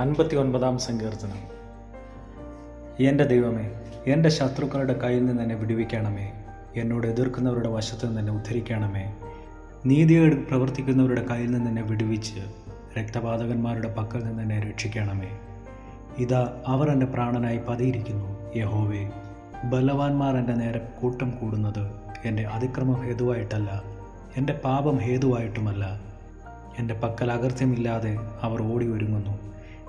59 സങ്കീർത്തനം. എൻ്റെ ദൈവമേ, എൻ്റെ ശത്രുക്കളുടെ കയ്യിൽ നിന്ന് എന്നെ വിടുവിക്കണമേ. എന്നോട് എതിർക്കുന്നവരുടെ വശത്ത് നിന്ന് എന്നെ ഉദ്ധരിക്കണമേ. നീതിയോട് പ്രവർത്തിക്കുന്നവരുടെ കയ്യിൽ നിന്ന് എന്നെ വിടുവിച്ച് രക്തപാതകന്മാരുടെ പക്കൽ നിന്ന് എന്നെ രക്ഷിക്കണമേ. ഇതാ അവർ എൻ്റെ പ്രാണനായി പതിയിരിക്കുന്നു. യഹോവേ, ബലവാന്മാർ എൻ്റെ നേരെ കൂട്ടം കൂടുന്നത് എൻ്റെ അതിക്രമം ഹേതുവായിട്ടല്ല, എൻ്റെ പാപം ഹേതുവായിട്ടുമല്ല. എൻ്റെ പക്കൽ അകൃത്യമില്ലാതെ അവർ ഓടി ഒരുങ്ങുന്നു.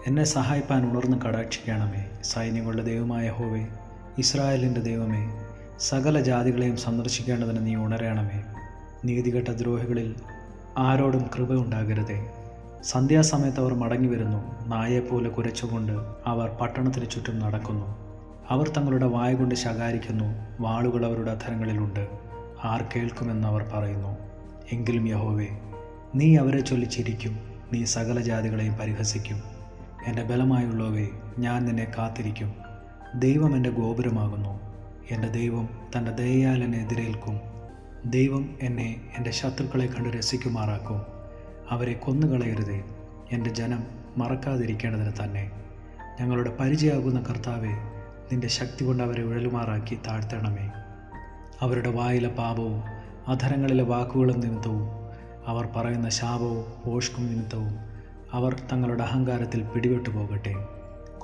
എന്നെ സഹായിപ്പാൻ ഉണർന്ന് കടാക്ഷിക്കണമേ. സൈന്യങ്ങളുടെ ദൈവമായ യഹോവേ, ഇസ്രായേലിൻ്റെ ദൈവമേ, സകല ജാതികളെയും സന്ദർശിക്കേണ്ടതിന് നീ ഉണരണമേ. നീതികെട്ട ദ്രോഹികളിൽ ആരോടും കൃപ ഉണ്ടാകരുതേ. സന്ധ്യാസമയത്ത് അവർ മടങ്ങി വരുന്നു. നായെപ്പോലെ കുരച്ചുകൊണ്ട് അവർ പട്ടണത്തിന് ചുറ്റും നടക്കുന്നു. അവർ തങ്ങളുടെ വായ കൊണ്ട് ശകാരിക്കുന്നു. വാളുകൾ അവരുടെ അധരങ്ങളിലുണ്ട്. ആർ കേൾക്കുമെന്ന് അവർ പറയുന്നു. എങ്കിലും യഹോവേ, നീ അവരെ ചൊല്ലി ചിരിക്കും. നീ സകല ജാതികളെയും പരിഹസിക്കും. എൻ്റെ ബലമായുള്ളവേ, ഞാൻ നിന്നെ കാത്തിരിക്കും. ദൈവം എൻ്റെ ഗോപുരമാകുന്നു. എൻ്റെ ദൈവം തൻ്റെ ദയയാൽ എന്നെ എതിരേൽക്കും. ദൈവം എന്നെ എൻ്റെ ശത്രുക്കളെ കണ്ട് രസിക്കുമാറാക്കും. അവരെ കൊന്നുകളയരുതേ. എൻ്റെ ജനം മറക്കാതിരിക്കേണ്ടതിന് തന്നെ. ഞങ്ങളുടെ പരിചയമാകുന്ന കർത്താവെ, നിൻ്റെ ശക്തി കൊണ്ട് അവരെ ഉഴലുമാറാക്കി താഴ്ത്തണമേ. അവരുടെ വായിലെ പാപവും അധരങ്ങളിലെ വാക്കുകളും നിമിത്തവും, അവർ പറയുന്ന ശാപവും ഭോഷ്കും നിമിത്തവും അവർ തങ്ങളുടെ അഹങ്കാരത്തിൽ പിടിപെട്ടു പോകട്ടെ.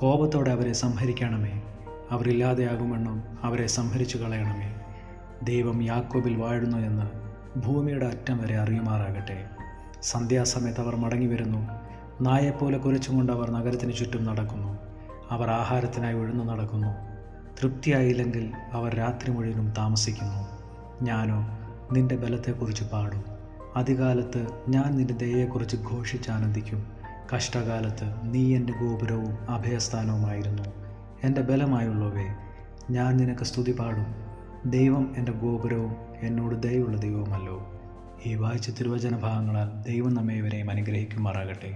കോപത്തോടെ അവരെ സംഹരിക്കണമേ. അവരില്ലാതെയാകുമെന്നും അവരെ സംഹരിച്ചു കളയണമേ. ദൈവം യാക്കോബിൽ വാഴുന്നു എന്ന് ഭൂമിയുടെ അറ്റം വരെ അറിയുമാറാകട്ടെ. സന്ധ്യാസമയത്ത് അവർ മടങ്ങി വരുന്നു. നായെപ്പോലെ കുരച്ചുകൊണ്ട് അവർ നഗരത്തിന് ചുറ്റും നടക്കുന്നു. അവർ ആഹാരത്തിനായി ഉഴന്നു നടക്കുന്നു. തൃപ്തിയായില്ലെങ്കിൽ അവർ രാത്രി മുഴുവനും താമസിക്കുന്നു. ഞാനോ നിൻ്റെ ബലത്തെക്കുറിച്ച് പാടും. അതികാലത്ത് ഞാൻ നിൻ്റെ ദയയെക്കുറിച്ച് ഘോഷിച്ചാനന്ദിക്കും. കഷ്ടകാലത്ത് നീ എൻ്റെ ഗോപുരവും അഭയസ്ഥാനവുമായിരുന്നു. എൻ്റെ ബലമായുള്ളവേ, ഞാൻ നിനക്ക് സ്തുതി പാടും. ദൈവം എൻ്റെ ഗോപുരവും എന്നോട് ദയയുള്ള ദൈവവുമല്ലോ. ഈ വായിച്ച തിരുവചന ഭാഗങ്ങളാൽ ദൈവം നമ്മെ ഇവരെയും അനുഗ്രഹിക്കുമാറാകട്ടെ.